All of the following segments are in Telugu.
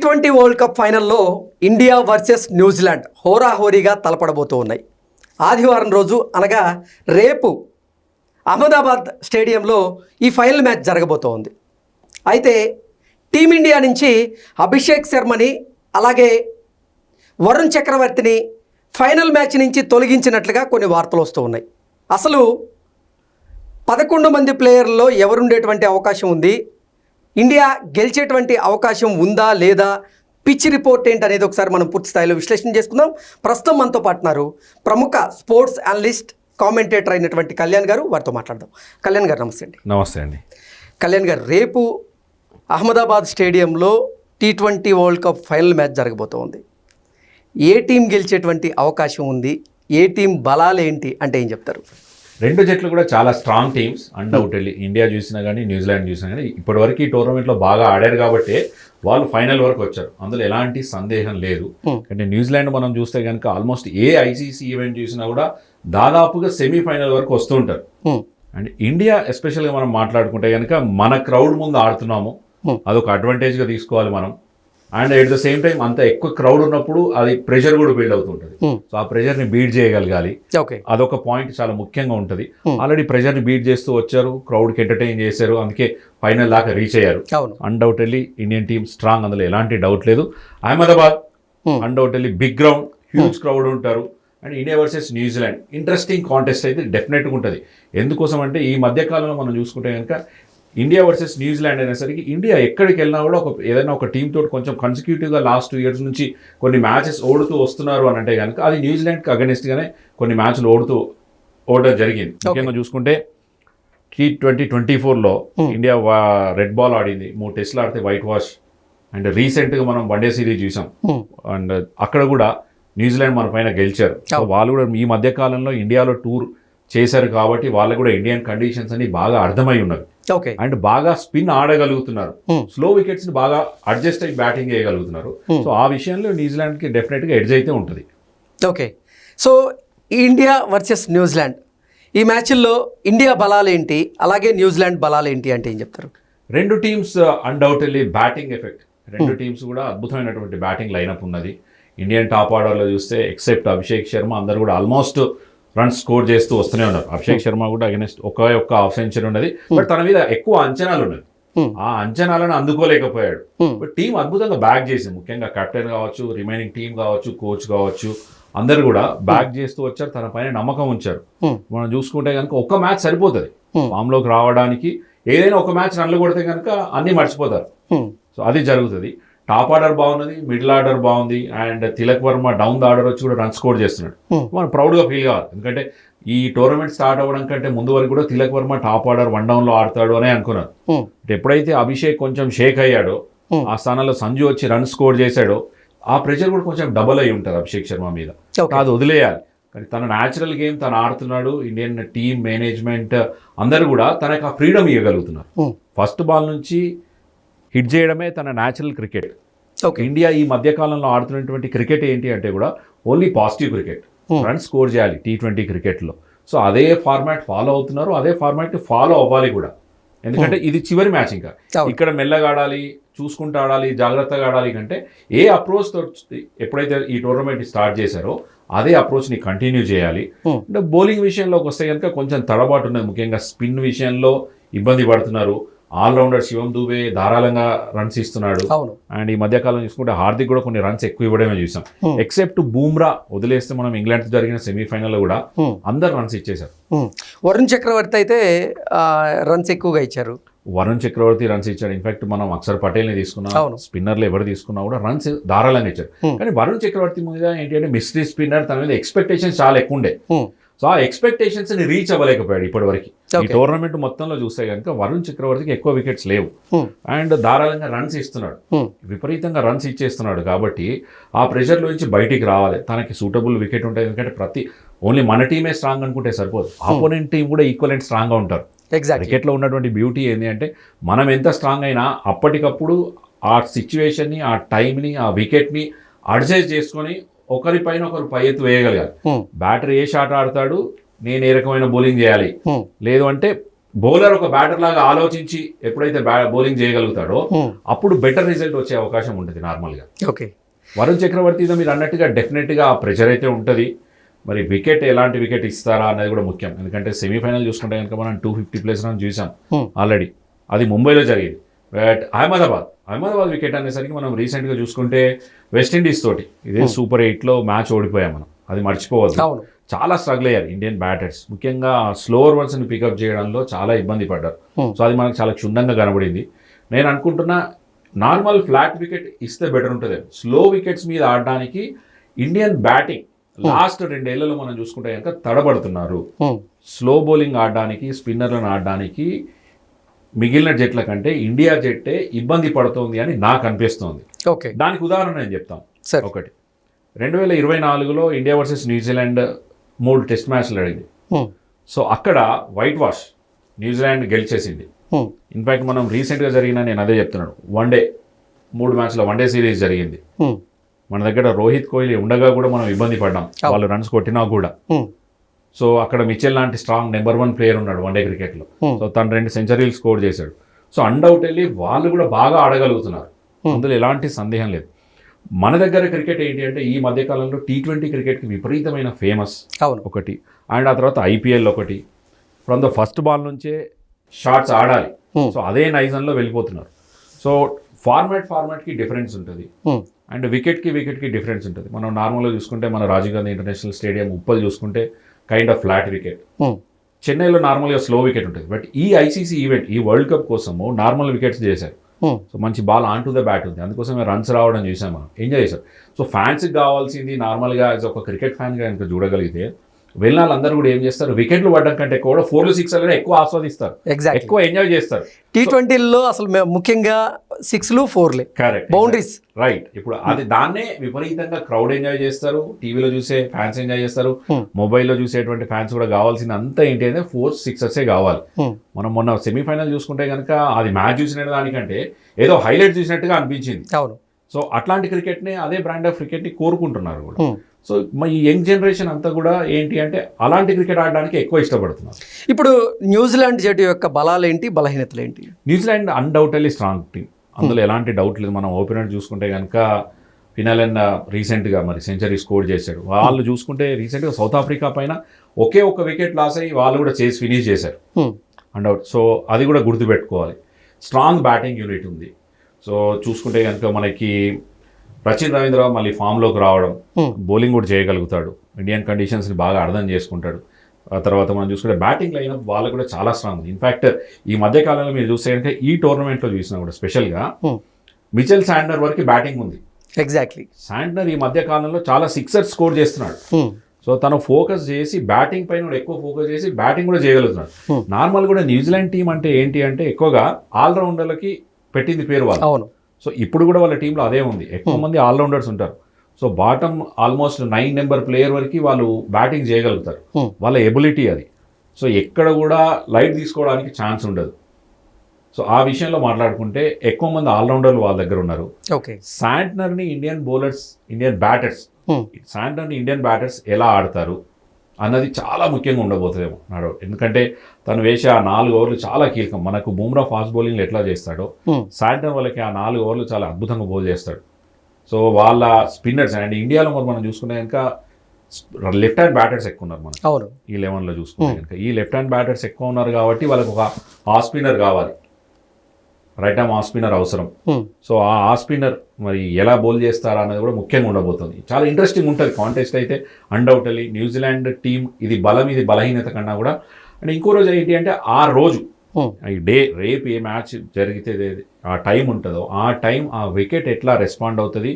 T20 వరల్డ్ కప్ ఫైనల్లో ఇండియా వర్సెస్ న్యూజిలాండ్ హోరాహోరీగా తలపడబోతూ ఉన్నాయి. ఆదివారం రోజు అనగా రేపు అహ్మదాబాద్ స్టేడియంలో ఈ ఫైనల్ మ్యాచ్ జరగబోతోంది. అయితే టీమిండియా నుంచి అభిషేక్ శర్మని అలాగే వరుణ్ చక్రవర్తిని ఫైనల్ మ్యాచ్ నుంచి తొలగించినట్లుగా కొన్ని వార్తలు వస్తూ ఉన్నాయి. అసలు 11 మంది ప్లేయర్లలో ఎవరుండేటువంటి అవకాశం ఉంది, ఇండియా గెలిచేటువంటి అవకాశం ఉందా లేదా, పిచ్ రిపోర్ట్ ఏంటి అనేది ఒకసారి మనం పూర్తి స్థాయిలో విశ్లేషణ చేసుకుందాం. ప్రస్తుతం మనతో పాటున్నారు ప్రముఖ స్పోర్ట్స్ అనలిస్ట్ కామెంటేటర్ అయినటువంటి కళ్యాణ్ గారు. వారితో మాట్లాడదాం. కళ్యాణ్ గారు నమస్తే అండి. నమస్తే అండి. కళ్యాణ్ గారు, రేపు అహ్మదాబాద్ స్టేడియంలో T20 world cup final match జరగబోతోంది. ఏ టీం గెలిచేటువంటి అవకాశం ఉంది, ఏ టీం బలాలు ఏంటి అంటే ఏం చెప్తారు? రెండు జట్లు కూడా చాలా స్ట్రాంగ్ టీమ్స్ అన్డౌటెడ్లీ. ఇండియా చూసినా కానీ న్యూజిలాండ్ చూసినా కానీ ఇప్పటివరకు ఈ టోర్నమెంట్లో బాగా ఆడారు కాబట్టి వాళ్ళు ఫైనల్ వరకు వచ్చారు, అందులో ఎలాంటి సందేహం లేదు. అంటే న్యూజిలాండ్ మనం చూస్తే కనుక ఆల్మోస్ట్ ఏ ఐసీసీ ఈవెంట్ చూసినా కూడా దాదాపుగా సెమీఫైనల్ వరకు వస్తూ ఉంటారు. అండ్ ఇండియా ఎస్పెషల్గా మనం మాట్లాడుకుంటే కనుక మన క్రౌడ్ ముందు ఆడుతున్నాము, అదొక అడ్వాంటేజ్గా తీసుకోవాలి మనం. And at the same time అంత ఎక్కువ క్రౌడ్ ఉన్నప్పుడు అది ప్రెషర్ కూడా బిల్డ్ అవుతుంటుంది. సో ఆ ప్రెషర్ని బీట్ చేయగలగాలి, అదొక పాయింట్ చాలా ముఖ్యంగా ఉంటుంది. ఆల్రెడీ ప్రెషర్ని బీట్ చేస్తూ వచ్చారు, క్రౌడ్కి ఎంటర్టైన్ చేశారు, అందుకే ఫైనల్ దాకా రీచ్ అయ్యారు. అన్డౌటెడ్లీ ఇండియన్ టీమ్ స్ట్రాంగ్, అందులో ఎలాంటి డౌట్ లేదు. Ahmedabad undoubtedly big ground, huge crowd ఉంటారు. And India versus New Zealand interesting contest అయితే డెఫినెట్గా ఉంటుంది. ఎందుకోసం అంటే ఈ మధ్యకాలంలో మనం చూసుకుంటే కనుక ఇండియా వర్సెస్ న్యూజిలాండ్ అనేసరికి ఇండియా ఎక్కడికి వెళ్ళినా కూడా ఏదైనా ఒక టీమ్ తోటి కొంచెం కన్సిక్యూటివ్గా లాస్ట్ 2 years నుంచి కొన్ని మ్యాచెస్ ఓడుతూ వస్తున్నారు అని అంటే కనుక అది న్యూజిలాండ్కి అగెనిస్ట్గానే కొన్ని మ్యాచ్లు ఓడడం జరిగింది. ముఖ్యంగా చూసుకుంటే T20-24లో ఇండియా రెడ్ బాల్ ఆడింది, 3 టెస్ట్లు ఆడితే వైట్ వాష్. అండ్ రీసెంట్గా మనం వన్డే సిరీస్ చూసాం, అండ్ అక్కడ కూడా న్యూజిలాండ్ మన పైన గెలిచారు. సో వాళ్ళు కూడా ఈ మధ్యకాలంలో ఇండియాలో టూర్ చేశారు కాబట్టి వాళ్ళకు కూడా ఇండియన్ కండిషన్స్ అని బాగా అర్థమై ఉన్నది. అండ్ బాగా స్పిన్ ఆడగలుగుతున్నారు, స్లో వికెట్స్ ని బాగా అడ్జస్ట్ అయ్యి బ్యాటింగ్ చేయగలుగుతున్నారు. సో ఆ విషయంలో న్యూజిలాండ్ కి డెఫినెట్ గా ఎడ్జ్ అయితే ఉంటుంది. Okay, so India versus New Zealand ఈ మ్యాచ్ల్లో ఇండియా బలాలు ఏంటి, అలాగే న్యూజిలాండ్ బలాలు ఏంటి అంటే ఏం చెప్తారు? రెండు టీమ్స్ అన్డౌటెడ్లీ బ్యాటింగ్ ఎఫెక్ట్, రెండు టీమ్స్ కూడా అద్భుతమైనటువంటి బ్యాటింగ్ లైనప్ ఉన్నది. ఇండియన్ టాప్ ఆర్డర్లో చూస్తే ఎక్సెప్ట్ అభిషేక్ శర్మ అందరు కూడా ఆల్మోస్ట్ రన్స్ స్కోర్ చేస్తూ వస్తూనే ఉన్నారు. అభిషేక్ శర్మ కూడా అగెన్స్ట్ ఒక్క హాఫ్ సెంచరీ ఉన్నది, బట్ తన మీద ఎక్కువ అంచనాలు ఉన్నది. ఆ అంచనాలను అందుకోలేకపోయాడు. బట్ టీం అద్భుతంగా బ్యాక్ చేసింది, ముఖ్యంగా కెప్టెన్ కావచ్చు, రిమైనింగ్ టీం కావచ్చు, కోచ్ కావచ్చు, అందరు కూడా బ్యాక్ చేస్తూ వచ్చారు, తన పైన నమ్మకం ఉంచారు. మనం చూసుకుంటే కనుక ఒక్క మ్యాచ్ సరిపోతుంది ఫామ్లోకి రావడానికి. ఏదైనా ఒక మ్యాచ్ రన్లు కొడితే కనుక అన్నీ మర్చిపోతారు. సో అది జరుగుతుంది. టాప్ ఆర్డర్ బాగున్నది, మిడిల్ ఆర్డర్ బాగుంది, and Tilak Varma down the order వచ్చి కూడా రన్ స్కోర్ చేస్తున్నాడు. మనం ప్రౌడ్గా ఫీల్ కావాలి, ఎందుకంటే ఈ టోర్నమెంట్ స్టార్ట్ అవ్వడం కంటే ముందు వరకు కూడా Tilak Varma top order 1 down లో ఆడతాడు అనే అనుకున్నారు. ఎప్పుడైతే అభిషేక్ కొంచెం షేక్ అయ్యాడో, ఆ స్థానంలో సంజు వచ్చి రన్ స్కోర్ చేశాడో, ఆ ప్రెషర్ కూడా కొంచెం డబల్ అయి ఉంటుంది అభిషేక్ శర్మ మీద. అది వదిలేయాలి, కానీ తన న్యాచురల్ గేమ్ తను ఆడుతున్నాడు. ఇండియన్ టీమ్ మేనేజ్మెంట్ అందరు కూడా తనకు ఆ ఫ్రీడమ్ ఇవ్వగలుగుతున్నారు. ఫస్ట్ బాల్ నుంచి హిట్ చేయడమే తన న్యాచురల్ క్రికెట్. ఇండియా ఈ మధ్యకాలంలో ఆడుతున్నటువంటి క్రికెట్ ఏంటి అంటే కూడా only positive cricket, run score చేయాలి T20 క్రికెట్లో. సో అదే ఫార్మాట్ ఫాలో అవుతున్నారు, అదే ఫార్మాట్ ఫాలో అవ్వాలి కూడా. ఎందుకంటే ఇది చివరి మ్యాచ్, ఇంకా ఇక్కడ మెల్లగా ఆడాలి, చూసుకుంటూ ఆడాలి, జాగ్రత్తగా ఆడాలి. కంటే ఏ అప్రోచ్ తో ఎప్పుడైతే ఈ టోర్నమెంట్ స్టార్ట్ చేశారో అదే అప్రోచ్ని కంటిన్యూ చేయాలి. అంటే బౌలింగ్ విషయంలోకి వస్తే కనుక కొంచెం తడబాటు ఉన్నది, ముఖ్యంగా స్పిన్ విషయంలో ఇబ్బంది పడుతున్నారు. ఆల్రౌండర్ శివం దూబే ధారాళంగా రన్స్ ఇస్తున్నాడు. అండ్ ఈ మధ్యకాలం చూసుకుంటే హార్దిక్ కూడా కొన్ని రన్స్ ఎక్కువ ఇవ్వడమే చూసాం. ఎక్సెప్ట్ బూమ్రా వదిలేస్తే మనం ఇంగ్లాండ్ జరిగిన సెమీఫైనల్లో కూడా అందరు రన్స్ ఇచ్చేశారు. వరుణ్ చక్రవర్తి అయితే రన్స్ ఎక్కువగా ఇచ్చారు. వరుణ్ చక్రవర్తి రన్స్ ఇచ్చాడు. ఇన్ఫాక్ట్ మనం అక్షర్ పటేల్ని తీసుకున్నాం, స్పిన్నర్లు ఎవరు తీసుకున్నా కూడా రన్స్ ధారాళంగా ఇచ్చారు. కానీ వరుణ్ చక్రవర్తి మీద ఏంటి అంటే మిస్టరీ స్పిన్నర్, తన మీద ఎక్స్పెక్టేషన్స్ చాలా ఎక్కువ ఉండే. సో ఆ ఎక్స్పెక్టేషన్స్ ని రీచ్ అవ్వలేకపోయాడు ఇప్పటి వరకు. ఈ టోర్నమెంట్ మొత్తంలో చూస్తే కనుక వరుణ్ చక్రవర్తికి ఎక్కువ వికెట్స్ లేవు, అండ్ ధారాళంగా రన్స్ ఇస్తున్నాడు, విపరీతంగా రన్స్ ఇచ్చేస్తున్నాడు. కాబట్టి ఆ ప్రెషర్ నుంచి బయటికి రావాలి, తనకి సూటబుల్ వికెట్ ఉంటుంది. ఎందుకంటే ఓన్లీ మన టీమే స్ట్రాంగ్ అనుకుంటే సరిపోదు, ఆపోనెంట్ టీం కూడా ఈక్వలెంట్ స్ట్రాంగ్గా ఉంటారు. క్రికెట్లో ఉన్నటువంటి బ్యూటీ ఏంటి అంటే మనం ఎంత స్ట్రాంగ్ అయినా అప్పటికప్పుడు ఆ సిచ్యువేషన్ని, ఆ టైంని, ఆ వికెట్ని అడ్జస్ట్ చేసుకొని ఒకరిపైన ఒకరు పై ఎత్తు వేయగలగాలి. బ్యాటర్ ఏ షాట్ ఆడతాడు, నేను ఏ రకమైన బౌలింగ్ చేయాలి, లేదు అంటే బౌలర్ ఒక బ్యాటర్ లాగా ఆలోచించి ఎప్పుడైతే బౌలింగ్ చేయగలుగుతాడో అప్పుడు బెటర్ రిజల్ట్ వచ్చే అవకాశం ఉంటుంది నార్మల్గా. ఓకే. వరుణ్ చక్రవర్తితో మీరు అన్నట్టుగా డెఫినెట్గా ఆ ప్రెషర్ అయితే ఉంటుంది. మరి వికెట్ ఎలాంటి వికెట్ ఇస్తారా అనేది కూడా ముఖ్యం. ఎందుకంటే సెమీఫైనల్ చూసుకుంటే కనుక మనం 250+ రన్ చూసాం ఆల్రెడీ. అది ముంబైలో జరిగింది. బట్ అహ్మదాబాద్ వికెట్ అనేసరికి మనం రీసెంట్గా చూసుకుంటే వెస్టిండీస్ తోటి ఇదే Super 8లో మ్యాచ్ ఓడిపోయాం మనం. అది మర్చిపోవద్దు. చాలా స్ట్రగుల్ అయ్యారు ఇండియన్ బ్యాటర్స్, ముఖ్యంగా స్లోవర్ వన్స్ని పికప్ చేయడంలో చాలా ఇబ్బంది పడ్డారు. సో అది మనకు చాలా క్షుణ్ణంగా కనబడింది. నేను అనుకుంటున్నా నార్మల్ ఫ్లాట్ వికెట్ ఇస్తే బెటర్ ఉంటుంది. స్లో వికెట్స్ మీద ఆడడానికి ఇండియన్ బ్యాటింగ్ లాస్ట్ 2 ఏళ్లలో మనం చూసుకుంటే కనుక తడబడుతున్నారు. స్లో బౌలింగ్ ఆడడానికి, స్పిన్నర్లను ఆడడానికి మిగిలిన జట్ల కంటే ఇండియా జట్టే ఇబ్బంది పడుతోంది అని నాకు అనిపిస్తోంది. ఓకే. దానికి ఉదాహరణ నేను చెప్తాను. ఒకటి 2024లో ఇండియా వర్సెస్ న్యూజిలాండ్ 3 టెస్ట్ మ్యాచ్లు ఆడింది. సో అక్కడ వైట్ వాష్ న్యూజిలాండ్ గెలిచేసింది. ఇన్ఫాక్ట్ మనం రీసెంట్గా జరిగిన, నేను అదే చెప్తున్నాను, 1 డే 3 మ్యాచ్ల 1 డే సిరీస్ జరిగింది. మన దగ్గర రోహిత్ కోహ్లీ ఉండగా కూడా మనం ఇబ్బంది పడ్డాం, వాళ్ళు రన్స్ కొట్టినా కూడా. సో అక్కడ మిచెల్ లాంటి స్ట్రాంగ్ నెంబర్ 1 ప్లేయర్ ఉన్నాడు 1 డే క్రికెట్లో. సో తను 2 సెంచరీలు స్కోర్ చేశాడు. సో అన్డౌటెడ్లీ వాళ్ళు కూడా బాగా ఆడగలుగుతున్నారు, అందులో ఎలాంటి సందేహం లేదు. మన దగ్గర క్రికెట్ ఏంటి అంటే ఈ మధ్యకాలంలో T20 క్రికెట్కి విపరీతమైన ఫేమస్ ఒకటి, అండ్ ఆ తర్వాత IPL ఒకటి. ఫ్రమ్ ద ఫస్ట్ బాల్ నుంచే షాట్స్ ఆడాలి. సో అదే నైజన్లో వెళ్ళిపోతున్నారు. సో ఫార్మాట్కి డిఫరెన్స్ ఉంటుంది, అండ్ వికెట్కి డిఫరెన్స్ ఉంటుంది. మనం నార్మల్గా చూసుకుంటే మన రాజీవ్ గాంధీ ఇంటర్నేషనల్ స్టేడియం ఉప్పల్ చూసుకుంటే కైండ్ ఆఫ్ ఫ్లాట్ వికెట్. చెన్నైలో నార్మల్గా స్లో వికెట్ ఉంటుంది. బట్ ఈ ICC ఈవెంట్, ఈ వరల్డ్ కప్ కోసము నార్మల్ వికెట్స్ చేశారు. సో మంచి ball on to the bat ఉంది, అందుకోసమే రన్స్ రావడం చూసాం, మనం ఎంజాయ్ చేశాం. సో ఫ్యాన్స్కి కావాల్సింది నార్మల్గా యాజ్ ఒక క్రికెట్ ఫ్యాన్గా కనుక చూడగలిగితే వెళ్ళిన వాళ్ళందరూ కూడా ఏం చేస్తారు, వికెట్లు పడడం కంటే కూడా 4 6 ఎక్కువ ఆస్వాదిస్తారు, ఎక్కువ ఎంజాయ్ చేస్తారు. T20లో అసలు ముఖ్యంగా 6లు 4లే కరెక్ట్ బౌండరీస్. రైట్. ఇప్పుడు అది దాన్నే విపరీతంగా క్రౌడ్ ఎంజాయ్ చేస్తారు, టీవీలో చూసే ఫ్యాన్స్ ఎంజాయ్ చేస్తారు, మొబైల్లో చూసేటువంటి ఫ్యాన్స్ కూడా కావాల్సిన అంతా ఏంటి అంటే 4 6 కావాలి. మనం మొన్న సెమీఫైనల్ చూసుకుంటే కనుక అది మ్యాచ్ చూసిన దానికంటే ఏదో హైలైట్ చూసినట్టుగా అనిపించింది. సో అట్లాంటి క్రికెట్ని, అదే బ్రాండ్ ఆఫ్ క్రికెట్ని కోరుకుంటున్నారు కూడా. సో ఈ యంగ్ జనరేషన్ అంతా కూడా ఏంటి అంటే అలాంటి క్రికెట్ ఆడడానికి ఎక్కువ ఇష్టపడుతున్నారు. ఇప్పుడు న్యూజిలాండ్ జట్టు యొక్క బలాలు ఏంటి, బలహీనతలు ఏంటి? న్యూజిలాండ్ అన్డౌటెడ్లీ స్ట్రాంగ్ టీం, అందులో ఎలాంటి డౌట్ లేదు. మనం ఓపెనర్ చూసుకుంటే కనుక ఫినాలెన్ రీసెంట్గా మరి సెంచరీ స్కోర్ చేశాడు. వాళ్ళు చూసుకుంటే రీసెంట్గా సౌత్ ఆఫ్రికా పైన ఒకే ఒక వికెట్ లాస్ అయ్యి వాళ్ళు కూడా చేసి ఫినిష్ చేశారు అన్డౌట్. సో అది కూడా గుర్తుపెట్టుకోవాలి. స్ట్రాంగ్ బ్యాటింగ్ యూనిట్ ఉంది. సో చూసుకుంటే కనుక మనకి రచిన్ రవీంద్ర మళ్ళీ ఫామ్లోకి రావడం, బౌలింగ్ కూడా చేయగలుగుతాడు, ఇండియన్ కండిషన్స్ని బాగా అర్థం చేసుకుంటాడు. ఆ తర్వాత మనం చూసుకుంటే బ్యాటింగ్ లైనప్ వాళ్ళు కూడా చాలా స్ట్రాంగ్ ఉంది. ఇన్ఫ్యాక్ట్ ఈ మధ్యకాలంలో మీరు చూస్తే కనుక ఈ టోర్నమెంట్లో చూసినా కూడా స్పెషల్గా మిచెల్ శాంట్నర్ వరకు బ్యాటింగ్ ఉంది. ఎగ్జాక్ట్లీ. శాంట్నర్ ఈ మధ్యకాలంలో చాలా 6 స్కోర్ చేస్తున్నాడు. సో తను ఫోకస్ చేసి బ్యాటింగ్ పైన కూడా ఎక్కువ ఫోకస్ చేసి బ్యాటింగ్ కూడా చేయగలుగుతున్నాడు. నార్మల్ కూడా న్యూజిలాండ్ టీం అంటే ఏంటి అంటే ఎక్కువగా ఆల్రౌండర్లకి పెట్టింది పేరు వాళ్ళు. సో ఇప్పుడు కూడా వాళ్ళ టీంలో అదే ఉంది, ఎక్కువ మంది ఆల్రౌండర్స్ ఉంటారు. So bottom almost 9 number player వరకు వాళ్ళు బ్యాటింగ్ చేయగలుగుతారు, వాళ్ళ ఎబిలిటీ అది. సో ఎక్కడ కూడా లైట్ తీసుకోవడానికి ఛాన్స్ ఉండదు. సో ఆ విషయంలో మాట్లాడుకుంటే ఎక్కువ మంది ఆల్రౌండర్లు వాళ్ళ దగ్గర ఉన్నారు. శాంట్నర్ని ఇండియన్ బ్యాటర్స్ ఎలా ఆడతారు అన్నది చాలా ముఖ్యంగా ఉండబోతుందేమో నాడు. ఎందుకంటే తను వేసే ఆ 4 ఓవర్లు చాలా కీలకం. మనకు బుమ్రా ఫాస్ట్ బౌలింగ్లు ఎట్లా చేస్తాడో శాంట్నర్ వాళ్ళకి ఆ 4 ఓవర్లు చాలా అద్భుతంగా బౌల్ చేస్తాడు. సో వాళ్ళ స్పిన్నర్స్ అండ్ ఇండియాలో మరి మనం చూసుకుంటే కనుక లెఫ్ట్ హ్యాండ్ బ్యాటర్స్ ఎక్కువ ఉన్నారు మనకు. ఈ 11లో చూసుకుంటే కనుక ఈ లెఫ్ట్ హ్యాండ్ బ్యాటర్స్ ఎక్కువ ఉన్నారు కాబట్టి వాళ్ళకి ఒక ఆఫ్ స్పిన్నర్ కావాలి, రైట్ ఆర్మ్ ఆఫ్ స్పిన్నర్ అవసరం. సో ఆ ఆఫ్ స్పిన్నర్ మరి ఎలా బౌల్ చేస్తారా అనేది కూడా ముఖ్యంగా ఉండబోతుంది. చాలా ఇంట్రెస్టింగ్ ఉంటుంది కాంటెస్ట్ అయితే. అన్డౌటెడ్లీ న్యూజిలాండ్ టీం ఇది బలం, ఇది బలహీనత కన్నా కూడా. అండ్ ఇంకో రోజు ఏంటి అంటే ఆ రోజు ఈ డే రేపు ఏ మ్యాచ్ జరిగితే ఆ టైం ఉంటుందో ఆ టైం ఆ వికెట్ ఎట్లా రెస్పాండ్ అవుతుంది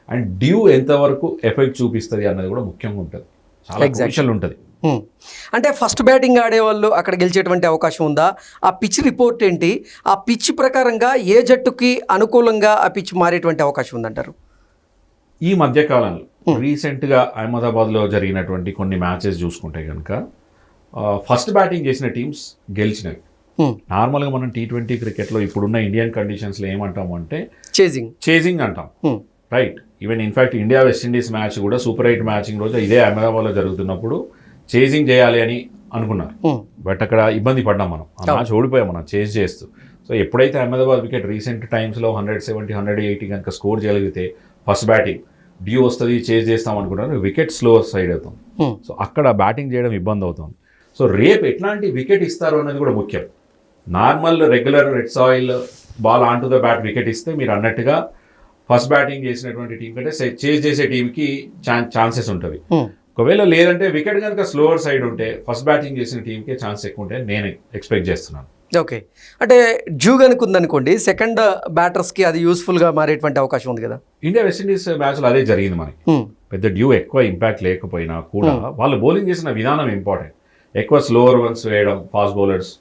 అండ్ డ్యూ ఎంతవరకు ఎఫెక్ట్ చూపిస్తుంది అన్నది కూడా ముఖ్యంగా ఉంటుంది, చాలా క్రూషియల్ ఉంటుంది. అంటే ఫస్ట్ బ్యాటింగ్ ఆడేవాళ్ళు అక్కడ గెలిచేటువంటి అవకాశం ఉందా? ఆ పిచ్ రిపోర్ట్ ఏంటి? ఆ పిచ్ ప్రకారంగా ఏ జట్టుకి అనుకూలంగా ఆ పిచ్ మారేటువంటి అవకాశం ఉందంటారు? ఈ మధ్యకాలంలో రీసెంట్గా అహ్మదాబాద్లో జరిగినటువంటి కొన్ని మ్యాచెస్ చూసుకుంటే కనుక ఫస్ట్ బ్యాటింగ్ చేసిన టీమ్స్ గెలిచినవి. నార్మల్గా మనం T20 క్రికెట్లో ఇప్పుడున్న ఇండియన్ కండిషన్స్లో ఏమంటాము అంటే చేజింగ్ అంటాం, right. Even in fact India West Indies match కూడా Super 8 మ్యాచింగ్ రోజు ఇదే అహ్మదాబాద్లో జరుగుతున్నప్పుడు చేజింగ్ చేయాలి అని అనుకున్నారు, Hmm. బట్ అక్కడ ఇబ్బంది పడ్డాం మనం. ఆ మ్యాచ్ ఓడిపోయాం మనం చేజ్ చేస్తూ. సో ఎప్పుడైతే అహ్మదాబాద్ వికెట్ రీసెంట్ టైమ్స్లో 170, 180 కనుక స్కోర్ చేయగలిగితే ఫస్ట్ బ్యాటింగ్ డ్యూ వస్తుంది, చేజ్ చేస్తాం అనుకుంటారు, వికెట్ స్లో సైడ్ అవుతుంది. Hmm. సో అక్కడ బ్యాటింగ్ చేయడం ఇబ్బంది అవుతుంది. సో రేపు ఎట్లాంటి వికెట్ ఇస్తారు అనేది కూడా ముఖ్యం. Normal regular red soil ball on to the bat wicket ఇస్తే మీరు అన్నట్టుగా ఫస్ట్ బ్యాటింగ్ చేసినటువంటి టీం కంటే చేజ్ చేసే టీంకి ఛాన్సెస్ ఉంటుంది. Hmm. ఒకవేళ లేదంటే వికెట్ కనుక స్లోవర్ సైడ్ ఉంటే ఫస్ట్ బ్యాటింగ్ చేసిన టీంకే ఛాన్స్ ఎక్కువ ఉంటే నేను ఎక్స్పెక్ట్ చేస్తున్నాను. ఓకే, అంటే డ్యూ కనుక ఉందనుకోండి సెకండ్ బ్యాటర్స్కి అది యూస్ఫుల్గా మారేటువంటి అవకాశం ఉంది కదా. ఇండియా వెస్టిండీస్ మ్యాచ్లో అదే జరిగింది మనకి. పెద్ద డ్యూ ఎక్కువ ఇంపాక్ట్ లేకపోయినా కూడా వాళ్ళు బౌలింగ్ చేసిన విధానం ఇంపార్టెంట్. ఎక్కువ స్లోవర్ వన్స్ వేయడం, fast bowlers,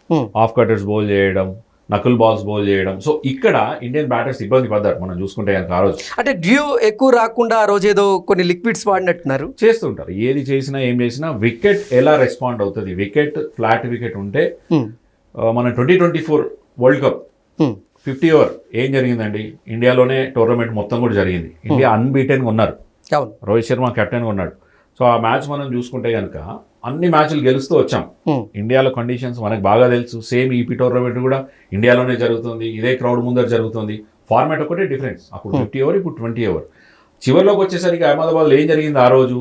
of cutters bowl చేయడం, నకుల్ బాల్స్ బౌల్ చేయడం. సో ఇక్కడ ఇండియన్ బ్యాటర్స్ ఇబ్బంది పడ్డారు మనం చూసుకుంటే కనుక. ఆ రోజు అంటే డ్యూ ఎక్కువ రాకుండా ఆ రోజు ఏదో కొన్ని లిక్విడ్స్ వాడినట్టున్నారు. చేస్తుంటారు, ఏది చేసినా ఏం చేసినా వికెట్ ఎలా రెస్పాండ్ అవుతుంది. వికెట్ ఫ్లాట్ వికెట్ ఉంటే మన 2024 వరల్డ్ కప్ 50 ఓవర్ ఏం జరిగిందండి, ఇండియాలోనే టోర్నమెంట్ మొత్తం కూడా జరిగింది. ఇండియా అన్బీటెన్గా ఉన్నారు, అవును, రోహిత్ శర్మ కెప్టెన్గా ఉన్నాడు. సో ఆ మ్యాచ్ మనం చూసుకుంటే కనుక అన్ని మ్యాచ్లు గెలుస్తూ వచ్చాం. ఇండియాలో కండిషన్స్ మనకు బాగా తెలుసు. సేమ్ ఈపీ టోర్నమెంట్ కూడా ఇండియాలోనే జరుగుతుంది, ఇదే క్రౌడ్ ముందర జరుగుతుంది. ఫార్మాట్ ఒకటే డిఫరెన్స్, అప్పుడు 50 ఓవర్, ఇప్పుడు 20 ఓవర్. చివరిలోకి వచ్చేసరికి అహ్మదాబాద్లో ఏం జరిగింది ఆ రోజు,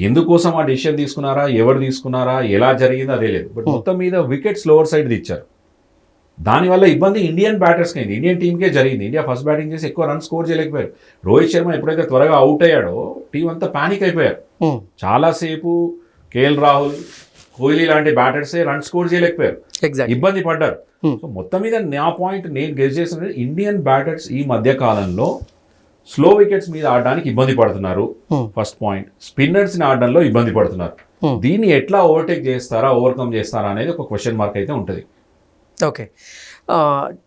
ఎందుకోసం ఆ డిసిషన్ తీసుకున్నారా, ఎవరు తీసుకున్నారా, ఎలా జరిగిందో అదే లేదు. బట్ మొత్తం మీద వికెట్ స్లోవర్ సైడ్ ఇచ్చారు. దానివల్ల ఇబ్బంది ఇండియన్ బ్యాటర్స్కి అయింది, ఇండియన్ టీంకే జరిగింది. ఇండియా ఫస్ట్ బ్యాటింగ్ చేసి ఎక్కువ రన్ స్కోర్ చేయలేకపోయారు. రోహిత్ శర్మ ఎప్పుడైతే త్వరగా అవుట్ అయ్యాడో టీం అంతా పానిక్ అయిపోయారు. చాలాసేపు కేఎల్ రాహుల్, కోహ్లీ లాంటి బ్యాటర్సే రన్ స్కోర్ చేయలేకపోయారు, ఇబ్బంది పడ్డారు. సో మొత్తం మీద నా పాయింట్ నేను గెస్ చేసిన ఇండియన్ బ్యాటర్స్ ఈ మధ్య కాలంలో స్లో వికెట్స్ మీద ఆడడానికి ఇబ్బంది పడుతున్నారు. ఫస్ట్ పాయింట్, స్పిన్నర్స్ని ఆడడంలో ఇబ్బంది పడుతున్నారు. దీన్ని ఎట్లా ఓవర్టేక్ చేస్తారా, ఓవర్కమ్ చేస్తారా అనేది ఒక క్వశ్చన్ మార్క్ అయితే ఉంటుంది. ఓకే,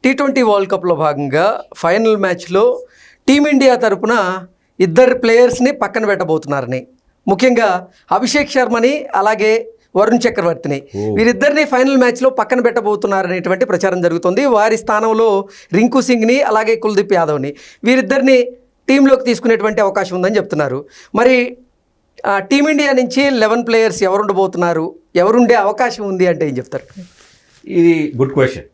T20 వరల్డ్ కప్లో భాగంగా ఫైనల్ మ్యాచ్లో టీమిండియా తరపున ఇద్దరు ప్లేయర్స్ని పక్కన పెట్టబోతున్నారని, ముఖ్యంగా అభిషేక్ శర్మని అలాగే వరుణ్ చక్రవర్తిని, వీరిద్దరిని ఫైనల్ మ్యాచ్లో పక్కన పెట్టబోతున్నారనేటువంటి ప్రచారం జరుగుతుంది. వారి స్థానంలో రింకు సింగ్ని అలాగే కుల్దీప్ యాదవ్ని వీరిద్దరిని టీంలోకి తీసుకునేటువంటి అవకాశం ఉందని చెప్తున్నారు. మరి టీమిండియా నుంచి 11 ప్లేయర్స్ ఎవరు ఉండబోతున్నారు, ఎవరుండే అవకాశం ఉంది అంటే ఏం చెప్తారు? ఇది గుడ్ క్వశ్చన్.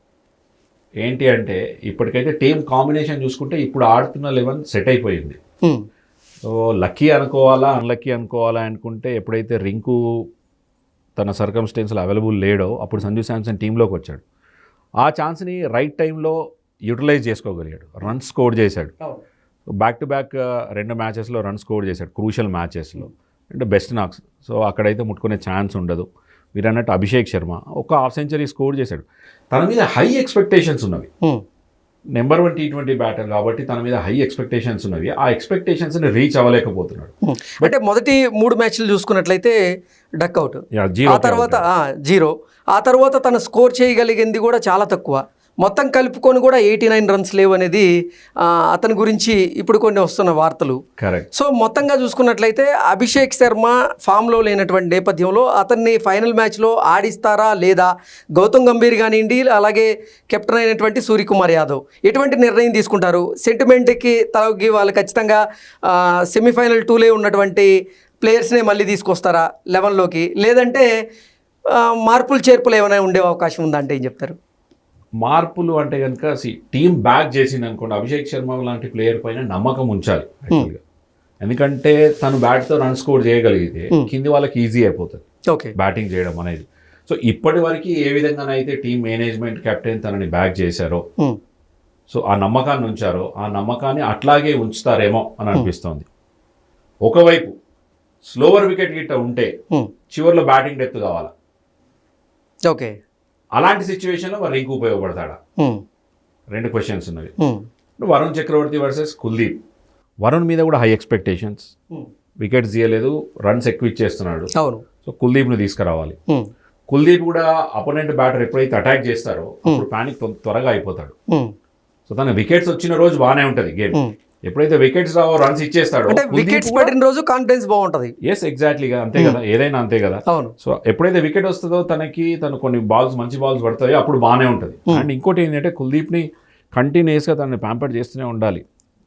ఏంటి అంటే ఇప్పటికైతే టీం కాంబినేషన్ చూసుకుంటే ఇప్పుడు ఆడుతున్న 11 సెట్ అయిపోయింది. సో లక్కీ అనుకోవాలా, అన్లక్కీ అనుకోవాలా అనుకుంటే ఎప్పుడైతే రింకు తన సర్కమ్స్టెన్స్లో అవైలబుల్ లేడో అప్పుడు సంజు శాంసన్ టీంలోకి వచ్చాడు. ఆ ఛాన్స్ని రైట్ టైంలో యూటిలైజ్ చేసుకోగలిగాడు, రన్స్ స్కోర్ చేశాడు. బ్యాక్ టు బ్యాక్ 2 మ్యాచెస్లో రన్ స్కోర్ చేశాడు, క్రూషియల్ మ్యాచెస్లో, అంటే బెస్ట్ నాక్స్. సో అక్కడైతే ముట్టుకునే ఛాన్స్ ఉండదు. మీరు అన్నట్టు అభిషేక్ శర్మ ఒక హాఫ్ సెంచరీ స్కోర్ చేశాడు. తన మీద హై ఎక్స్పెక్టేషన్స్ ఉన్నవి, నెంబర్ 1 T20 బ్యాటర్ కాబట్టి తన మీద హై ఎక్స్పెక్టేషన్స్ ఉన్నవి. ఆ ఎక్స్పెక్టేషన్స్ని రీచ్ అవ్వలేకపోతున్నాడు. అంటే మొదటి 3 మ్యాచ్లు చూసుకున్నట్లయితే డక్అవుట్, ఆ తర్వాత 0, ఆ తర్వాత తను స్కోర్ చేయగలిగింది కూడా చాలా తక్కువ. మొత్తం కలుపుకొని కూడా 89 రన్స్ లేవు అనేది అతని గురించి ఇప్పుడు కొన్ని వస్తున్న వార్తలు. కరెక్ట్. సో మొత్తంగా చూసుకున్నట్లయితే అభిషేక్ శర్మ ఫామ్లో లేనటువంటి నేపథ్యంలో అతన్ని ఫైనల్ మ్యాచ్లో ఆడిస్తారా లేదా, గౌతమ్ గంభీర్ కానివ్వండి అలాగే కెప్టెన్ అయినటువంటి సూర్యకుమార్ యాదవ్ ఎటువంటి నిర్ణయం తీసుకుంటారు? సెంటిమెంట్కి తగ్గి వాళ్ళు ఖచ్చితంగా సెమీఫైనల్ 2లో ఉన్నటువంటి ప్లేయర్స్నే మళ్ళీ తీసుకొస్తారా 11లోకి, లేదంటే మార్పులు చేర్పులు ఏమైనా ఉండే అవకాశం ఉందా అంటే ఏం చెప్తారు? మార్పులు అంటే కనుక టీం బ్యాక్ చేసింది అనుకోండి, అభిషేక్ శర్మ లాంటి ప్లేయర్ పైన నమ్మకం ఉంచాలి యాక్చువల్గా. ఎందుకంటే తను బ్యాట్తో రన్ స్కోర్ చేయగలిగితే కింది వాళ్ళకి ఈజీ అయిపోతుంది బ్యాటింగ్ చేయడం అనేది. సో ఇప్పటి వరకు ఏ విధంగానైతే టీం మేనేజ్మెంట్, కెప్టెన్ తనని బ్యాక్ చేశారో, సో ఆ నమ్మకాన్ని ఉంచారో, ఆ నమ్మకాన్ని అట్లాగే ఉంచుతారేమో అని అనిపిస్తోంది. ఒకవైపు స్లోవర్ వికెట్ గిట్ట ఉంటే చివరిలో బ్యాటింగ్ డెప్త్ కావాలా, ఓకే, అలాంటి సిచ్యువేషన్లో మరి రింకు ఉపయోగపడతాడా? 2 క్వశ్చన్స్ ఉన్నవి. వరుణ్ చక్రవర్తి వర్సెస్ కుల్దీప్. వరుణ్ మీద కూడా హై ఎక్స్పెక్టేషన్స్, వికెట్స్ తీయలేదు, రన్స్ ఎక్కువ ఇచ్చేస్తున్నాడు. సో కుల్దీప్ను తీసుకురావాలి. కుల్దీప్ కూడా అపోనెంట్ బ్యాటర్ ఎప్పుడైతే అటాక్ చేస్తారో అప్పుడు పానిక్ త్వరగా అయిపోతాడు. సో తన వికెట్స్ వచ్చిన రోజు బాగానే ఉంటుంది గేమ్, ఎప్పుడైతే వికెట్స్ రావో రన్స్ ఇచ్చేస్తాడో, వికెట్స్ పడిన రోజు కాన్ఫిడెన్స్ బాగుంటుంది. ఎస్ ఎగ్జాక్ట్లీగా, అంతే కదా, ఏదైనా అంతే కదా. సో ఎప్పుడైతే వికెట్ వస్తుందో తను కొన్ని బాల్స్, మంచి బాల్స్ పడతాయో అప్పుడు బాగానే ఉంటుంది. అండ్ ఇంకోటి ఏంటంటే కుల్దీప్ని కంటిన్యూస్గా తనని ప్యాంపర్ చేస్తూనే ఉండాలి.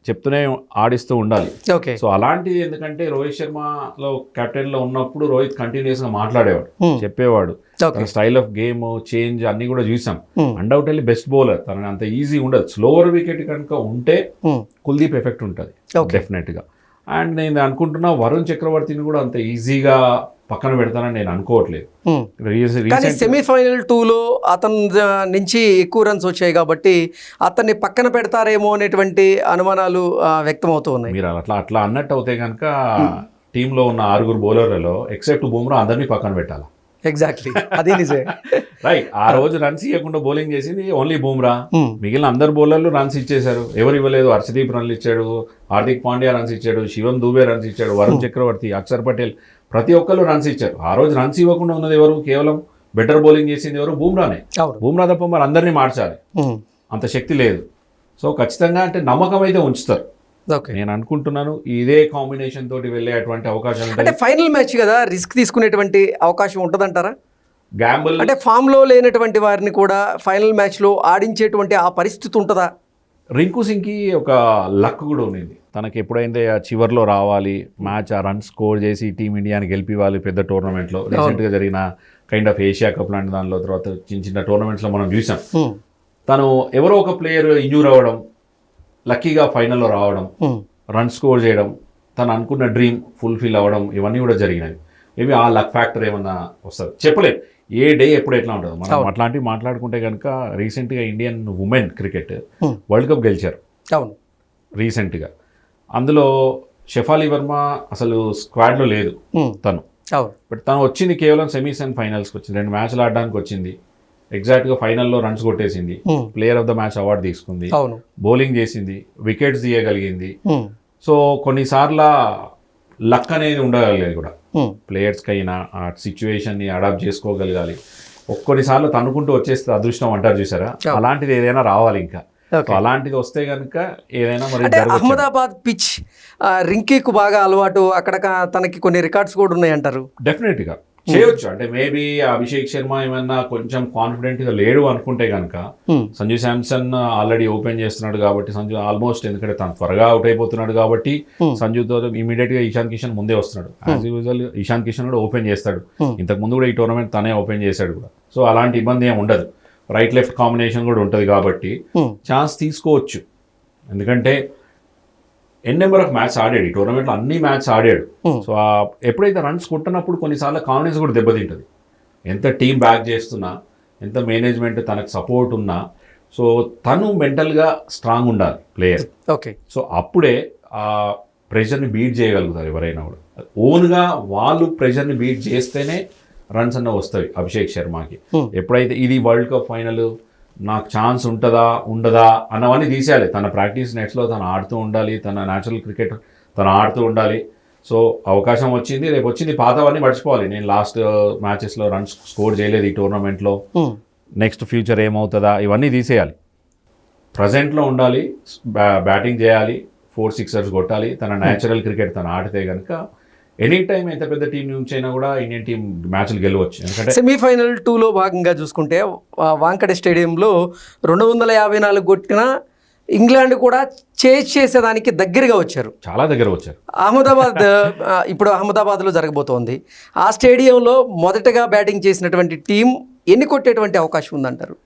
చెప్తూనే ఆడిస్తూ ఉండాలి. ఓకే. సో అలాంటిది ఎందుకంటే రోహిత్ శర్మలో కెప్టెన్లో ఉన్నప్పుడు రోహిత్ కంటిన్యూస్గా మాట్లాడేవాడు, చెప్పేవాడు, తన స్టైల్ ఆఫ్ గేమ్ చేంజ్ అన్ని కూడా చూసాం. అన్డౌటెడ్లీ బెస్ట్ బౌలర్, తనకు అంత ఈజీ ఉండదు. స్లోవర్ వికెట్ కనుక ఉంటే కుల్దీప్ ఎఫెక్ట్ ఉంటుంది డెఫినెట్గా. అండ్ నేను అనుకుంటున్నా వరుణ్ చక్రవర్తిని కూడా అంత ఈజీగా పక్కన పెడతానని నేను అనుకోవట్లేదు. కానీ సెమీఫైనల్ 2లో అతని నుంచి ఎక్కువ రన్స్ వచ్చాయి కాబట్టి అతన్ని పక్కన పెడతారేమో అనేటువంటి అనుమానాలు వ్యక్తమవుతూ ఉన్నాయి. మీరు అట్లా అన్నట్టు అవుతే కనుక టీంలో ఉన్న 6 బౌలర్లలో ఎక్సెప్ట్ బుమ్రా అందరినీ పక్కన పెట్టాలి. ఎగ్జాక్ట్లీ, అదే నిజమే. రైట్, ఆ రోజు రన్స్ ఇవ్వకుండా బౌలింగ్ చేసింది ఓన్లీ బుమ్రా. మిగిలిన అందరు బౌలర్లు రన్స్ ఇచ్చేశారు. ఎవరు ఇవ్వలేదు. హర్షదీప్ రన్లు ఇచ్చాడు, హార్దిక్ పాండ్యా రన్స్ ఇచ్చాడు, శివం దూబే రన్స్ ఇచ్చాడు, వరుణ్ చక్రవర్తి, అక్షర్ పటేల్, ప్రతి ఒక్కరు రన్స్ ఇచ్చారు. ఆ రోజు రన్స్ ఇవ్వకుండా ఉన్నది ఎవరు? కేవలం బెటర్ బౌలింగ్ చేసింది ఎవరు? బుమ్రానే. బుమ్రా తప్ప మరి అందరినీ మార్చాలి, అంత శక్తి లేదు. సో ఖచ్చితంగా అంటే నమ్మకం అయితే ఉంచుతారు. నేను అనుకుంటున్నాను ఇదే కాంబినేషన్ తోటి వెళ్ళే అటువంటి అవకాశం అంటే ఫైనల్ మ్యాచ్ కదా, రిస్క్ తీసుకునేటువంటి అవకాశం ఉంటుందంటారా? గ్యాంబుల్ అంటే ఫామ్ లో లేనటువంటి వారిని కూడా ఫైనల్ మ్యాచ్ లో ఆడించేటువంటి ఆ పరిస్థితి ఉంటుందా? రింకు సింగ్కి ఒక లక్ కూడా ఉన్నింది. తనకి ఎప్పుడైతే చివర్లో రావాలి, మ్యాచ్ ఆ రన్ స్కోర్ చేసి టీమిండియాని గెలిపివ్వాలి పెద్ద టోర్నమెంట్లో. రీసెంట్గా జరిగిన కైండ్ ఆఫ్ ఏషియా కప్ లాంటి దానిలో, తర్వాత చిన్న టోర్నమెంట్స్లో మనం చూసాం. తను ఎవరో ఒక ప్లేయర్ ఇంజూర్ అవ్వడం, లక్కీగా ఫైనల్లో రావడం, రన్ స్కోర్ చేయడం, తను అనుకున్న డ్రీమ్ ఫుల్ఫిల్ అవ్వడం, ఇవన్నీ కూడా జరిగినవి. మేబీ ఆ లక్ ఫ్యాక్టర్ ఏమన్నా వస్తుంది, చెప్పలేం. ఏ డే ఎప్పుడు ఎట్లా ఉంటుందో. మనం అట్లాంటివి మాట్లాడుకుంటే కనుక రీసెంట్గా Indian women cricket world cup గెలిచారు రీసెంట్గా. అందులో షెఫాలి వర్మ అసలు స్క్వాడ్లో లేదు తను. బట్ తను వచ్చింది కేవలం సెమీస్ అండ్ ఫైనల్స్కి వచ్చింది. 2 మ్యాచ్లు ఆడడానికి వచ్చింది. ఎగ్జాక్ట్గా ఫైనల్లో రన్స్ కొట్టేసింది, player of the match award తీసుకుంది, బౌలింగ్ చేసింది, వికెట్స్ తీయగలిగింది. సో కొన్నిసార్లు లక్ అనేది ఉండగలిగేది కూడా ప్లేయర్స్కి అయినా. ఆ సిచ్యువేషన్ని అడాప్ట్ చేసుకోగలగాలి. కొన్నిసార్లు తన్నుకుంటూ వచ్చేస్తే అదృష్టం అంటారు చూసారా, అలాంటిది ఏదైనా రావాలి. ఇంకా అలాంటిది వస్తే కనుక ఏదైనా మరి. అహ్మదాబాద్ పిచ్ రింకీకు బాగా అలవాటు, అక్కడ తనకి కొన్ని రికార్డ్స్ కూడా ఉన్నాయి అంటారు. డెఫినెట్గా చేయొచ్చు. అంటే మేబీ అభిషేక్ శర్మ ఏమన్నా కొంచెం కాన్ఫిడెంట్గా లేడు అనుకుంటే కనుక, సంజు శాంసన్ ఆల్రెడీ ఓపెన్ చేస్తున్నాడు కాబట్టి సంజు ఆల్మోస్ట్, ఎందుకంటే తను త్వరగా అవుట్ అయిపోతున్నాడు కాబట్టి సంజుతో ఇమీడియట్గా ఇషాన్ కిషన్ ముందే వస్తున్నాడు. యాజ్ యూజువల్ ఇషాన్ కిషన్ కూడా ఓపెన్ చేస్తాడు. ఇంతకు ముందు కూడా ఈ టోర్నమెంట్ తనే ఓపెన్ చేశాడు కూడా. సో అలాంటి ఇబ్బంది ఏమి ఉండదు. రైట్ లెఫ్ట్ కాంబినేషన్ కూడా ఉంటుంది కాబట్టి ఛాన్స్ తీసుకోవచ్చు. ఎందుకంటే నెంబర్ ఆఫ్ మ్యాచ్ ఆడాడు ఈ టోర్నమెంట్లో, అన్ని మ్యాచ్ ఆడాడు. సో ఎప్పుడైతే రన్స్ కొట్టినప్పుడు కొన్నిసార్లు కాన్ఫిడెన్స్ కూడా దెబ్బతింటుంది. ఎంత టీం బ్యాక్ చేస్తున్నా, ఎంత మేనేజ్మెంట్ తనకు సపోర్ట్ ఉన్నా, సో తను మెంటల్గా స్ట్రాంగ్ ఉండాలి ప్లేయర్. ఓకే. సో అప్పుడే ఆ ప్రెషర్ని బీట్ చేయగలుగుతారు ఎవరైనా కూడా. ఓన్గా వాళ్ళు ప్రెషర్ని బీట్ చేస్తేనే రన్స్ అన్న వస్తాయి అభిషేక్ శర్మకి. ఎప్పుడైతే ఇది వరల్డ్ కప్ ఫైనల్, నాకు ఛాన్స్ ఉంటుందా ఉండదా అన్నవన్నీ తీసేయాలి. తన ప్రాక్టీస్ నెట్స్లో తను ఆడుతూ ఉండాలి, తన న్యాచురల్ క్రికెట్ తను ఆడుతూ ఉండాలి. సో అవకాశం వచ్చింది, రేపు వచ్చింది, పాతవన్నీ మర్చిపోవాలి. నేను లాస్ట్ మ్యాచెస్లో రన్స్ స్కోర్ చేయలేదు ఈ టోర్నమెంట్లో, నెక్స్ట్ ఫ్యూచర్ ఏమవుతుందా, ఇవన్నీ తీసేయాలి. ప్రజెంట్లో ఉండాలి, బ్యాటింగ్ చేయాలి, 4 సిక్సర్స్ కొట్టాలి. తన న్యాచురల్ క్రికెట్ తను ఆడితే కనుక ఎనీ టైం ఎంత పెద్ద టీం నుంచి అయినా కూడా ఇండియన్ టీం మ్యాచ్లు గెలవచ్చు. ఎందుకంటే సెమీఫైనల్ 2లో భాగంగా చూసుకుంటే వాంకడే స్టేడియంలో 254 కొట్టిన ఇంగ్లాండ్ కూడా చేసేదానికి దగ్గరగా వచ్చారు, చాలా దగ్గర వచ్చారు. ఇప్పుడు అహ్మదాబాద్లో జరగబోతోంది. ఆ స్టేడియంలో మొదటగా బ్యాటింగ్ చేసినటువంటి టీం ఎన్ని కొట్టేటువంటి అవకాశం ఉందంటారు?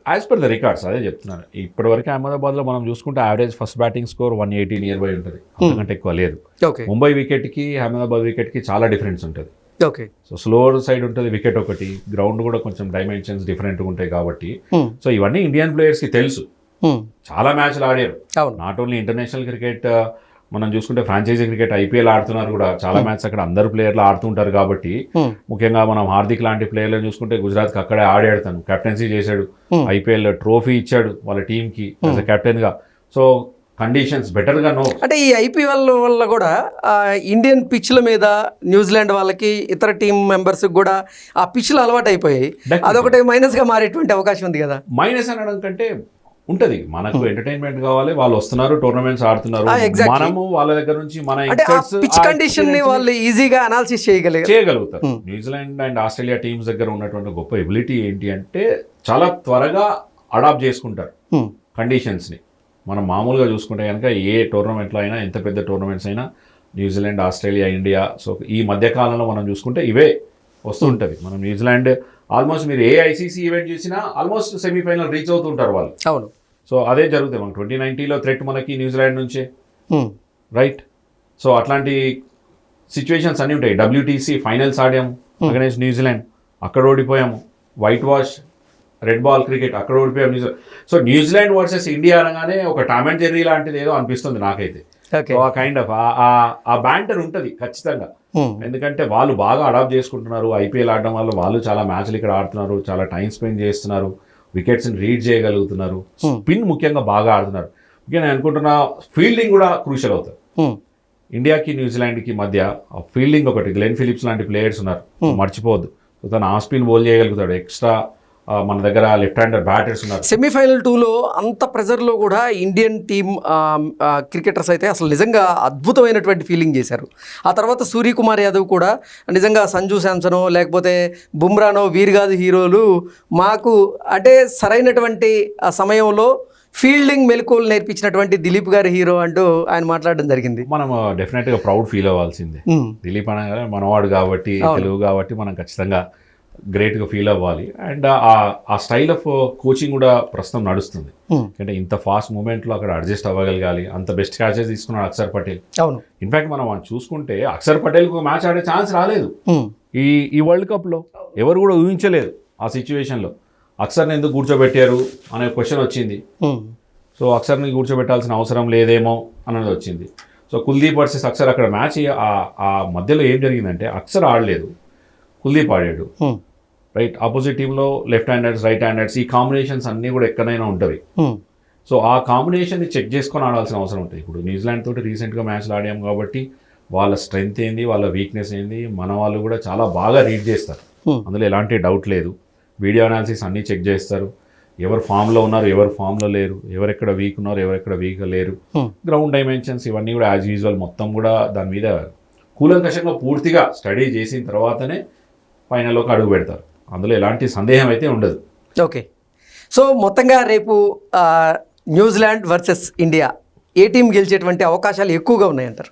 యాజ్ పర్ ద రికార్డ్స్ అదే చెప్తున్నారు. ఇప్పటివరకు అహ్మదాబాద్లో మనం చూసుకుంటే average first batting score 180 near by ఉంటుంది, అంతకంటే ఎక్కువ లేదు. ముంబై వికెట్కి అహ్మదాబాద్ వికెట్కి చాలా డిఫరెన్స్ ఉంటుంది. ఓకే. సో స్లోవర్ సైడ్ ఉంటుంది వికెట్ ఒకటి, గ్రౌండ్ కూడా కొంచెం డైమెన్షన్స్ డిఫరెంట్గా ఉంటాయి కాబట్టి. సో ఇవన్నీ ఇండియన్ ప్లేయర్స్కి తెలుసు, చాలా మ్యాచ్లు ఆడారు. నాట్ ఓన్లీ ఇంటర్నేషనల్ క్రికెట్, మనం చూసుకుంటే ఫ్రాంచైజీ క్రికెట్ ఐపీఎల్ ఆడుతున్నారు కూడా, చాలా మ్యాచ్ అక్కడ అందరు ప్లేయర్లు ఆడుతుంటారు కాబట్టి. ముఖ్యంగా మనం హార్దిక్ లాంటి ప్లేయర్లను చూసుకుంటే గుజరాత్కి అక్కడే ఆడాడు, కెప్టెన్సీ చేశాడు, ఐపీఎల్ ట్రోఫీ ఇచ్చాడు వాళ్ళ టీంకి యాజ్ అ కెప్టెన్గా. సో కండిషన్స్ బెటర్గా నో. అంటే ఈ ఐపీఎల్ వల్ల కూడా ఇండియన్ పిచ్ల మీద న్యూజిలాండ్ వాళ్ళకి ఇతర టీం మెంబర్స్ కూడా ఆ పిచ్లు అలవాటు అయిపోయాయి, అదొకటి మైనస్గా మారేటువంటి అవకాశం ఉంది కదా. మైనస్ అనడం కంటే ఉంటుంది, మనకు ఎంటర్టైన్మెంట్ కావాలి, వాళ్ళు వస్తున్నారు, టోర్నమెంట్స్ ఆడుతున్నారు, మనము వాళ్ళ దగ్గర నుంచి మన పిచ్ కండిషన్ ని వాళ్ళు ఈజీగా అనాలిసిస్ చేయగలుగుతారు. న్యూజిలాండ్ అండ్ ఆస్ట్రేలియా టీమ్స్ దగ్గర ఉన్నటువంటి గొప్ప ఎబిలిటీ ఏంటి అంటే చాలా త్వరగా అడాప్ట్ చేసుకుంటారు కండిషన్స్ ని. మనం మామూలుగా చూసుకుంటే కనుక ఏ టోర్నమెంట్లో అయినా ఎంత పెద్ద టోర్నమెంట్స్ అయినా న్యూజిలాండ్, ఆస్ట్రేలియా, ఇండియా, సో ఈ మధ్యకాలంలో మనం చూసుకుంటే ఇవే వస్తుంటుంది. మనం న్యూజిలాండ్ ఆల్మోస్ట్ మీరు ఏ ఐసీసీ ఈవెంట్ చూసినా ఆల్మోస్ట్ సెమీఫైనల్ రీచ్ అవుతుంటారు వాళ్ళు. అవును. సో అదే జరుగుతుంది. మనకు 2019లో థ్రెట్ మనకి న్యూజిలాండ్ నుంచే, రైట్. సో అట్లాంటి సిచ్యువేషన్స్ అన్నీ ఉంటాయి. WTC ఫైనల్స్ ఆడాము అగైన్స్ న్యూజిలాండ్, అక్కడ ఓడిపోయాము. Whitewash red ball cricket అక్కడ ఓడిపోయాము New Zealand. So New Zealand versus India అనగానే ఒక టామ్ అండ్ జెర్రీ లాంటిది ఏదో అనిపిస్తుంది నాకైతే. సో ఆ కైండ్ ఆఫ్ ఆ బ్యాంటర్ ఉంటుంది ఖచ్చితంగా. ఎందుకంటే వాళ్ళు బాగా అడాప్ట్ చేసుకుంటున్నారు. ఐపీఎల్ ఆడడం వల్ల వాళ్ళు చాలా మ్యాచ్లు ఇక్కడ ఆడుతున్నారు, చాలా టైం స్పెండ్ చేస్తున్నారు, వికెట్స్ని రీడ్ చేయగలుగుతున్నారు, స్పిన్ ముఖ్యంగా బాగా ఆడుతున్నారు. ముఖ్యంగా నేను అనుకుంటున్నా ఫీల్డింగ్ కూడా క్రూషియల్ అవుతుంది. ఇండియాకి న్యూజిలాండ్కి మధ్య ఫీల్డింగ్ ఒకటి, గ్లెన్ ఫిలిప్స్ లాంటి ప్లేయర్స్ ఉన్నారు, మర్చిపోవద్దు. సో తను ఆ స్పిన్ బౌల్ చేయగలుగుతాడు. ఎక్స్ట్రా మన దగ్గర లెఫ్ట్ హ్యాండర్ బ్యాటర్స్ ఉన్నారు. సెమీఫైనల్ 2లో అంత ప్రెజర్లో కూడా ఇండియన్ టీమ్ క్రికెటర్స్ అయితే అసలు నిజంగా అద్భుతమైనటువంటి ఫీలింగ్ చేశారు. ఆ తర్వాత సూర్యకుమార్ యాదవ్ కూడా నిజంగా సంజు శాంసనో లేకపోతే బుమ్రానో వీరు కాదు హీరోలు, మాకు అంటే సరైనటువంటి ఆ సమయంలో ఫీల్డింగ్ మెలకువలు నేర్పించినటువంటి దిలీప్ గారి హీరో అంటూ ఆయన మాట్లాడడం జరిగింది. మనం డెఫినెట్గా ప్రౌడ్ ఫీల్ అవ్వాల్సిందే. దిలీప్ అనగానే మనవాడు కాబట్టి, తెలుగు కాబట్టి మనం ఖచ్చితంగా గ్రేట్గా ఫీల్ అవ్వాలి. అండ్ ఆ స్టైల్ ఆఫ్ కోచింగ్ కూడా ప్రస్తుతం నడుస్తుంది. అంటే ఇంత ఫాస్ట్ మూమెంట్లో అక్కడ అడ్జస్ట్ అవ్వగలగాలి. అంత బెస్ట్ క్యాచెస్ తీసుకున్నాడు అక్షర్ పటేల్. అవును. ఇన్ఫాక్ట్ మనం చూసుకుంటే అక్షర్ పటేల్కి ఒక మ్యాచ్ ఆడే ఛాన్స్ రాలేదు ఈ వరల్డ్ కప్లో. ఎవరు కూడా ఊహించలేదు ఆ సిచ్యువేషన్లో. అక్షర్ని ఎందుకు కూర్చోబెట్టారు అనే క్వశ్చన్ వచ్చింది. సో అక్షర్ని కూర్చోబెట్టాల్సిన అవసరం లేదేమో అన్నది వచ్చింది. సో కుల్దీప్ వర్సెస్ అక్షర్ అక్కడ మ్యాచ్ ఆ మధ్యలో ఏం జరిగిందంటే అక్షర్ ఆడలేదు, కుల్దీప్ ఆడాడు, రైట్. ఆపోజిట్ టీంలో లెఫ్ట్ హ్యాండర్స్, రైట్ హ్యాండర్స్, ఈ కాంబినేషన్స్ అన్నీ కూడా ఎక్కడైనా ఉంటుంది. సో ఆ కాంబినేషన్ని చెక్ చేసుకొని ఆడాల్సిన అవసరం ఉంటుంది. ఇప్పుడు న్యూజిలాండ్ తోటి రీసెంట్గా మ్యాచ్లు ఆడాము కాబట్టి వాళ్ళ స్ట్రెంగ్త్ ఏంది, వాళ్ళ వీక్నెస్ ఏంది మన వాళ్ళు కూడా చాలా బాగా రీడ్ చేస్తారు. అందులో ఎలాంటి డౌట్ లేదు. వీడియో అనాలిసిస్ అన్నీ చెక్ చేస్తారు. ఎవరు ఫామ్లో ఉన్నారు, ఎవరు ఫామ్లో లేరు, ఎవరెక్కడ వీక్ ఉన్నారు, ఎవరెక్కడ వీక్గా లేరు, గ్రౌండ్ డైమెన్షన్స్ ఇవన్నీ కూడా యాజ్ యూజువల్ మొత్తం కూడా దాని మీద కూలంకషంగా పూర్తిగా స్టడీ చేసిన తర్వాతనే ఫైనల్లోకి అడుగు పెడతారు. అందులో ఎలాంటి సందేహం అయితే ఉండదు. ఓకే. సో మొత్తంగా రేపు న్యూజిలాండ్ వర్సెస్ ఇండియా ఏ టీం గెలిచేటువంటి అవకాశాలు ఎక్కువగా ఉన్నాయంటారు?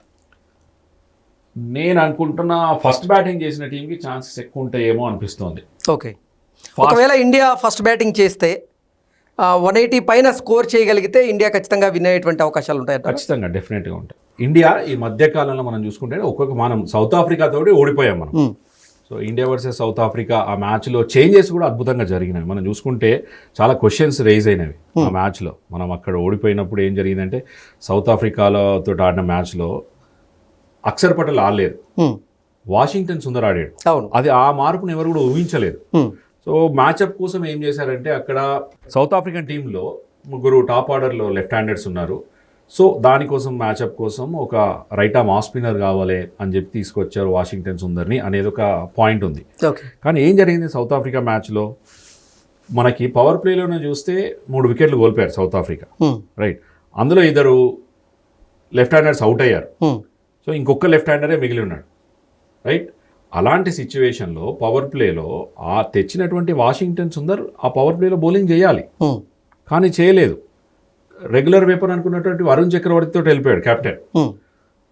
నేను అనుకుంటున్నా ఫస్ట్ బ్యాటింగ్ చేసిన టీంకి ఛాన్సెస్ ఎక్కువ ఉంటాయేమో అనిపిస్తోంది. ఓకే. ఒకవేళ ఇండియా ఫస్ట్ బ్యాటింగ్ చేస్తే 180 పైన స్కోర్ చేయగలిగితే ఇండియా ఖచ్చితంగా విన్ అయ్యేటువంటి అవకాశాలు ఉంటాయి. ఖచ్చితంగా డెఫినెట్గా ఉంటాయి. ఇండియా ఈ మధ్యకాలంలో మనం చూసుకుంటే మనం సౌత్ ఆఫ్రికా తోటి ఓడిపోయాం మనం. So India versus south Africa ఆ మ్యాచ్లో చేంజెస్ కూడా అద్భుతంగా జరిగినవి. మనం చూసుకుంటే చాలా క్వశ్చన్స్ రైజ్ అయినవి ఆ మ్యాచ్లో. మనం అక్కడ ఓడిపోయినప్పుడు ఏం జరిగిందంటే సౌత్ ఆఫ్రికాలో తోటి ఆడిన మ్యాచ్లో అక్షర్ పటేల్ ఆడలేదు, వాషింగ్టన్ సుందర్ ఆడాడు. అది ఆ మార్పును ఎవరు కూడా ఊహించలేదు. సో మ్యాచ్అప్ కోసం ఏం చేశారంటే అక్కడ సౌత్ ఆఫ్రికన్ టీంలో 3 టాప్ ఆర్డర్లో లెఫ్ట్ హ్యాండర్స్ ఉన్నారు. సో దానికోసం మ్యాచ్అప్ కోసం ఒక రైట్ ఆర్మ్ ఆఫ్ స్పిన్నర్ కావాలి అని చెప్పి తీసుకొచ్చారు వాషింగ్టన్ సుందర్ని అనేది ఒక పాయింట్ ఉంది. కానీ ఏం జరిగింది సౌత్ ఆఫ్రికా మ్యాచ్లో మనకి పవర్ ప్లేలోనే చూస్తే 3 వికెట్లు కోల్పోయారు సౌత్ ఆఫ్రికా, రైట్. అందులో 2 లెఫ్ట్ హ్యాండర్స్ అవుట్ అయ్యారు. సో ఇంకొక లెఫ్ట్ హ్యాండరే మిగిలి ఉన్నాడు, రైట్. అలాంటి సిచ్యువేషన్లో పవర్ ప్లేలో తెచ్చినటువంటి వాషింగ్టన్ సుందర్ ఆ పవర్ ప్లేలో బౌలింగ్ చేయాలి, కానీ చేయలేదు. రెగ్యులర్ వేపర్ అనుకున్నటువంటి వరుణ్ చక్రవర్తితో వెళ్ళిపోయాడు కెప్టెన్.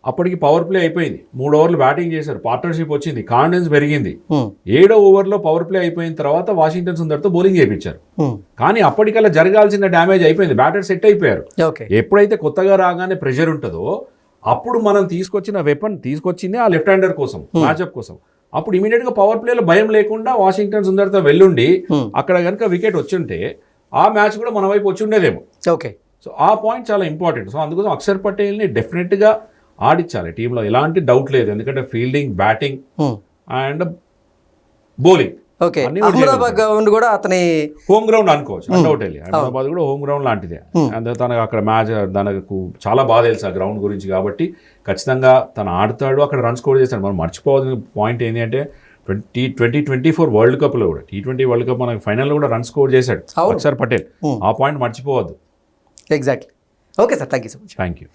అప్పటికి పవర్ ప్లే అయిపోయింది, 3 ఓవర్లు బ్యాటింగ్ చేశారు, పార్ట్నర్షిప్ వచ్చింది, కాన్ఫిడెన్స్ పెరిగింది. 7వ ఓవర్లో పవర్ ప్లే అయిపోయిన తర్వాత వాషింగ్టన్ సుందర్తో బౌలింగ్ చేయించారు. కానీ అప్పటికల్లా జరగాల్సిన డ్యామేజ్ అయిపోయింది, బ్యాటర్ సెట్ అయిపోయారు. ఎప్పుడైతే కొత్తగా రాగానే ప్రెషర్ ఉంటుందో అప్పుడు మనం తీసుకొచ్చిన వెపన్ తీసుకొచ్చింది ఆ లెఫ్ట్ హ్యాండర్ కోసం, మ్యాచ్అప్ కోసం. అప్పుడు ఇమీడియట్గా పవర్ ప్లేలో భయం లేకుండా వాషింగ్టన్ సుందర్తో వెళ్ళుండి అక్కడ కనుక వికెట్ వచ్చుంటే ఆ మ్యాచ్ కూడా మన వైపు వచ్చి ఉండేదేమో. ఓకే. సో ఆ పాయింట్ చాలా ఇంపార్టెంట్. సో అందుకోసం అక్షర్ పటేల్ని డెఫినెట్గా ఆడించాలి టీంలో, ఎలాంటి డౌట్ లేదు. ఎందుకంటే fielding, batting and bowling okay. Ahmedabad ground కూడా అతని హోమ్ గ్రౌండ్ అనుకోవచ్చు, అన్డౌటెడ్లీ అహ్మదాబాద్ కూడా హోమ్ గ్రౌండ్ లాంటిదే. అందుకే తనకు అక్కడ మ్యాచ్ తనకు చాలా బాగా తెలుసు ఆ గ్రౌండ్ గురించి, కాబట్టి ఖచ్చితంగా తను ఆడతాడు, అక్కడ రన్ స్కోర్ చేస్తాడు. మనం మర్చిపోవాల్సిన పాయింట్ ఏంటి అంటే 2024 వరల్డ్ కప్లో కూడా T20 వరల్డ్ కప్ మనకి ఫైనల్లో కూడా రన్ స్కోర్ చేశాడు అక్షర్ పటేల్. ఆ పాయింట్ మర్చిపోవద్దు. Exactly. Okay sir, thank you so much. Thank you.